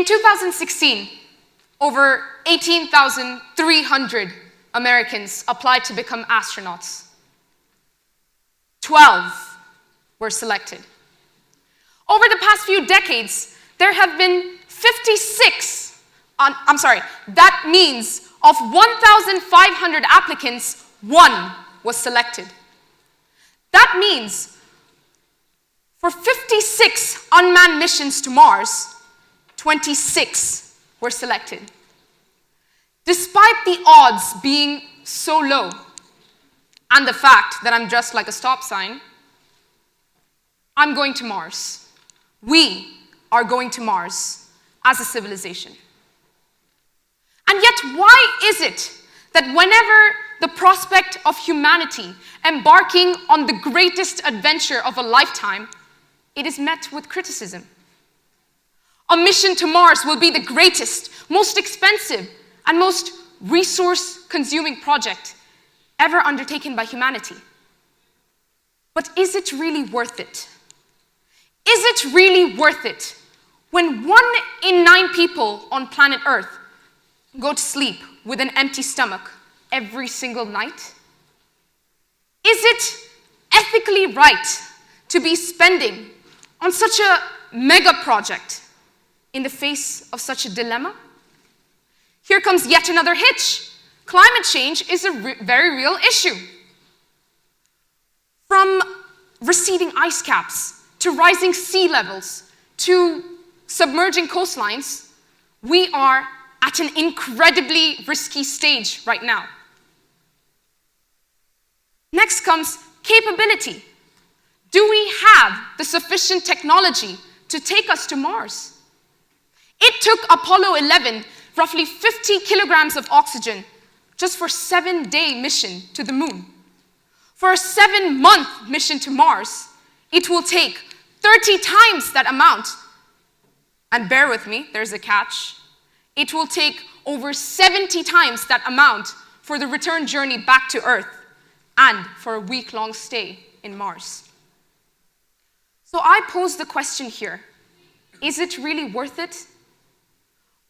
In 2016, over 18,300 Americans applied to become astronauts. 12 were selected. Over the past few decades, there have been 56, that means of 1,500 applicants, 1 was selected. That means for 56 unmanned missions to Mars, 26 were selected. Despite the odds being so low, and the fact that I'm dressed like a stop sign, I'm going to Mars. We are going to Mars as a civilization. And yet, why is it that whenever the prospect of humanity embarking on the greatest adventure of a lifetime, it is met with criticism? A mission to Mars will be the greatest, most expensive, and most resource-consuming project ever undertaken by humanity. But is it really worth it? Is it really worth it when 1 in 9 people on planet Earth go to sleep with an empty stomach every single night? Is it ethically right to be spending on such a mega project in the face of such a dilemma? Here comes yet another hitch. Climate change is a very real issue. From receding ice caps, to rising sea levels, to submerging coastlines, we are at an incredibly risky stage right now. Next comes capability. Do we have the sufficient technology to take us to Mars? It took Apollo 11 roughly 50 kilograms of oxygen just for a 7-day mission to the moon. For a 7-month mission to Mars, it will take 30 times that amount. And bear with me, there's a catch. It will take over 70 times that amount for the return journey back to Earth and for a week-long stay in Mars. So I pose the question here, is it really worth it?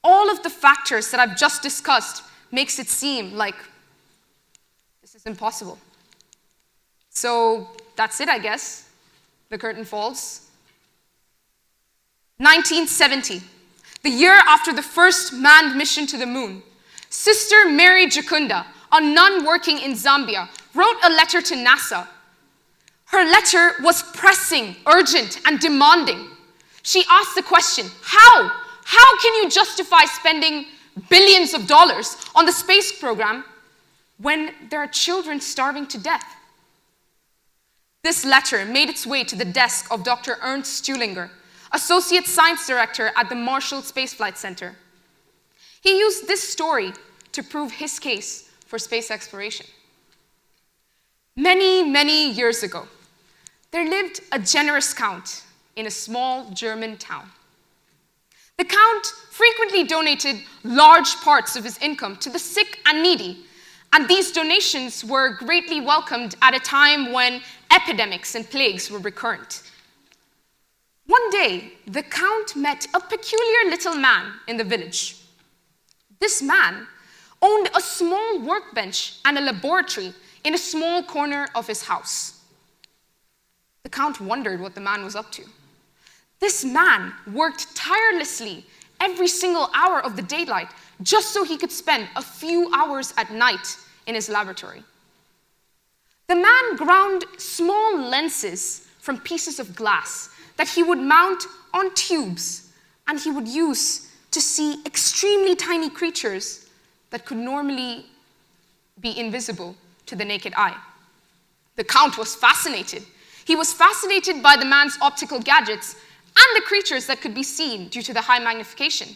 All of the factors that I've just discussed makes it seem like this is impossible. So that's it, I guess. The curtain falls. 1970, the year after the first manned mission to the moon, Sister Mary Jacunda, a nun working in Zambia, wrote a letter to NASA. Her letter was pressing, urgent, and demanding. She asked the question, how? How can you justify spending billions of dollars on the space program when there are children starving to death? This letter made its way to the desk of Dr. Ernst Stuhlinger, Associate Science Director at the Marshall Space Flight Center. He used this story to prove his case for space exploration. Many, many years ago, there lived a generous count in a small German town. The count frequently donated large parts of his income to the sick and needy, and these donations were greatly welcomed at a time when epidemics and plagues were recurrent. One day, the count met a peculiar little man in the village. This man owned a small workbench and a laboratory in a small corner of his house. The count wondered what the man was up to. This man worked tirelessly every single hour of the daylight just so he could spend a few hours at night in his laboratory. The man ground small lenses from pieces of glass that he would mount on tubes and he would use to see extremely tiny creatures that could normally be invisible to the naked eye. The count was fascinated. He was fascinated by the man's optical gadgets and the creatures that could be seen due to the high magnification.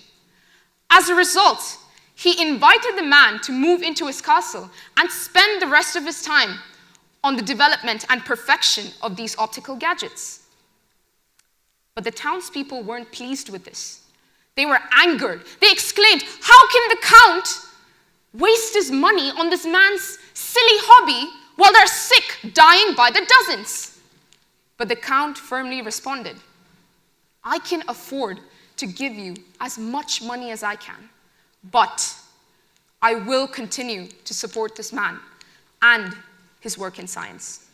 As a result, he invited the man to move into his castle and spend the rest of his time on the development and perfection of these optical gadgets. But the townspeople weren't pleased with this. They were angered. They exclaimed, "How can the count waste his money on this man's silly hobby while they're sick, dying by the dozens?" But the count firmly responded, "I can afford to give you as much money as I can, but I will continue to support this man and his work in science.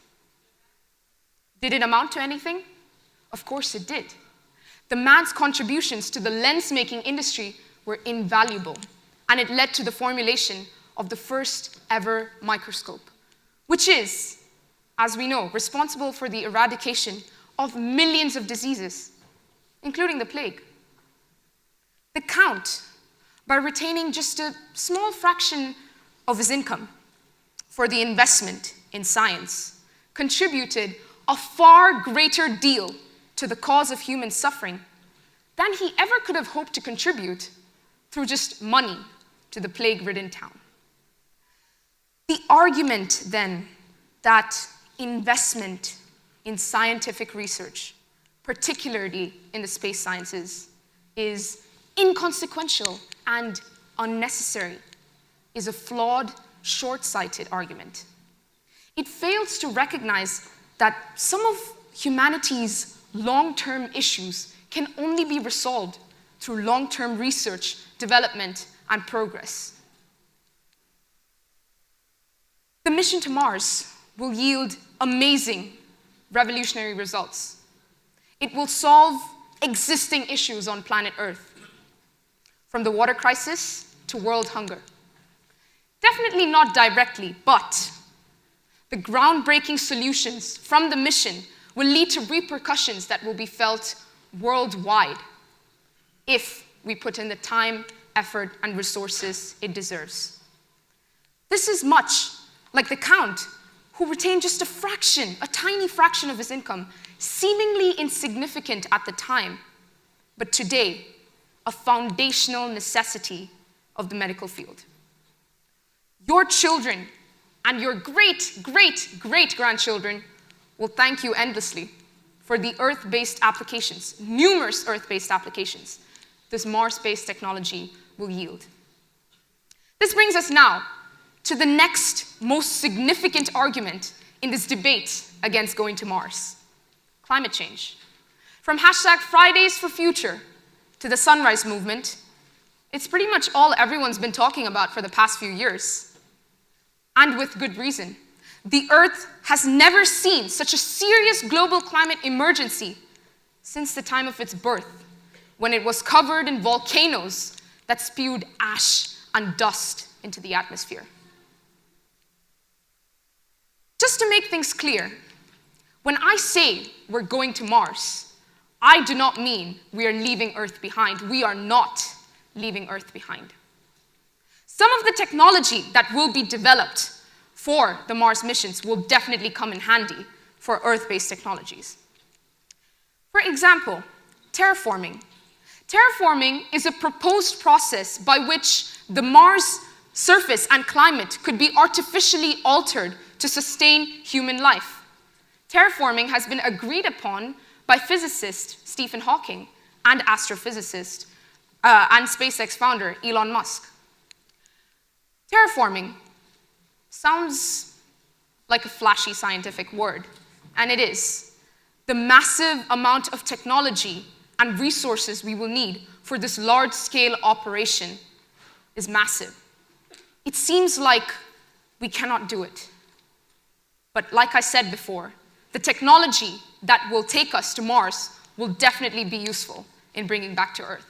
Did it amount to anything? Of course it did. The man's contributions to the lens-making industry were invaluable, and it led to the formulation of the first ever microscope, which is, as we know, responsible for the eradication of millions of diseases, including the plague. The Count, by retaining just a small fraction of his income for the investment in science, contributed a far greater deal to the cause of human suffering than he ever could have hoped to contribute through just money to the plague-ridden town. The argument, then, that investment in scientific research, particularly in the space sciences, is inconsequential and unnecessary, is a flawed, short-sighted argument. It fails to recognize that some of humanity's long-term issues can only be resolved through long-term research, development, and progress. The mission to Mars will yield amazing, revolutionary results. It will solve existing issues on planet Earth, from the water crisis to world hunger. Definitely not directly, but the groundbreaking solutions from the mission will lead to repercussions that will be felt worldwide if we put in the time, effort, and resources it deserves. This is much like the Count, who retained just a fraction, a tiny fraction of his income, seemingly insignificant at the time, but today, a foundational necessity of the medical field. Your children and your great-great-great-grandchildren will thank you endlessly for the Earth-based applications, numerous Earth-based applications, this Mars-based technology will yield. This brings us now to the next most significant argument in this debate against going to Mars: climate change. From hashtag Fridays for Future to the Sunrise Movement, it's pretty much all everyone's been talking about for the past few years. And with good reason. The Earth has never seen such a serious global climate emergency since the time of its birth, when it was covered in volcanoes that spewed ash and dust into the atmosphere. Just to make things clear, when I say we're going to Mars, I do not mean we are leaving Earth behind. We are not leaving Earth behind. Some of the technology that will be developed for the Mars missions will definitely come in handy for Earth-based technologies. For example, terraforming. Terraforming is a proposed process by which the Mars surface and climate could be artificially altered to sustain human life. Terraforming has been agreed upon by physicist Stephen Hawking and astrophysicist and SpaceX founder Elon Musk. Terraforming sounds like a flashy scientific word, and it is. The massive amount of technology and resources we will need for this large-scale operation is massive. It seems like we cannot do it. But like I said before, the technology that will take us to Mars will definitely be useful in bringing back to Earth.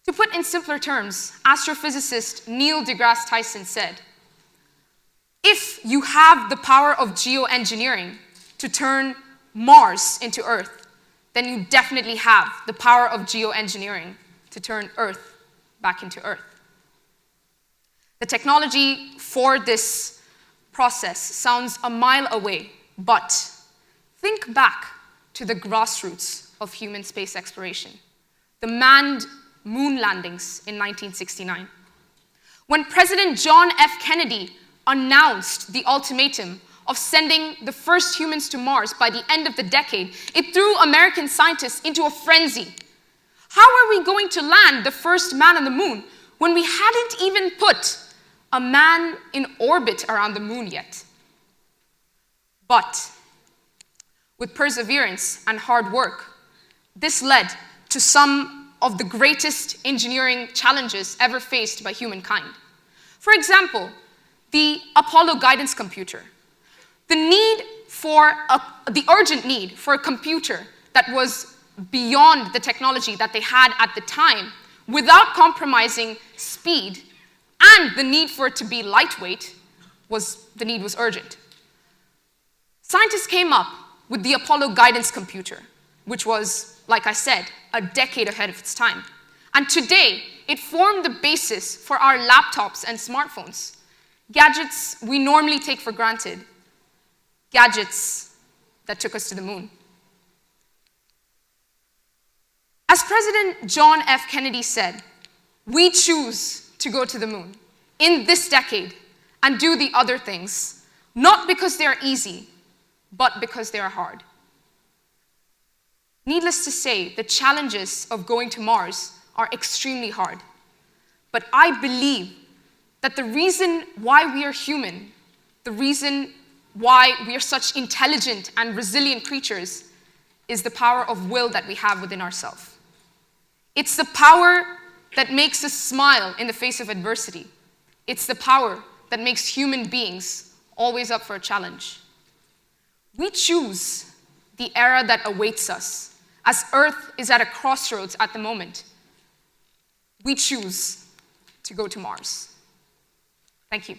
To put in simpler terms, astrophysicist Neil deGrasse Tyson said, if you have the power of geoengineering to turn Mars into Earth, then you definitely have the power of geoengineering to turn Earth back into Earth. The technology for this process sounds a mile away, but think back to the grassroots of human space exploration, the manned moon landings in 1969. When President John F. Kennedy announced the ultimatum of sending the first humans to Mars by the end of the decade, it threw American scientists into a frenzy. How are we going to land the first man on the moon when we hadn't even put a man in orbit around the moon yet? But with perseverance and hard work, this led to some of the greatest engineering challenges ever faced by humankind. For example, the Apollo guidance computer. The urgent need for a computer that was beyond the technology that they had at the time, without compromising speed, and the need for it to be lightweight, the need was urgent. Scientists came up with the Apollo guidance computer, which was, like I said, a decade ahead of its time. And today, it formed the basis for our laptops and smartphones, gadgets we normally take for granted, gadgets that took us to the moon. As President John F. Kennedy said, we choose to go to the moon in this decade and do the other things, not because they are easy, but because they are hard. Needless to say, the challenges of going to Mars are extremely hard. But I believe that the reason why we are human, the reason why we are such intelligent and resilient creatures, is the power of will that we have within ourselves. It's the power that makes us smile in the face of adversity. It's the power that makes human beings always up for a challenge. We choose the era that awaits us, as Earth is at a crossroads at the moment. We choose to go to Mars. Thank you.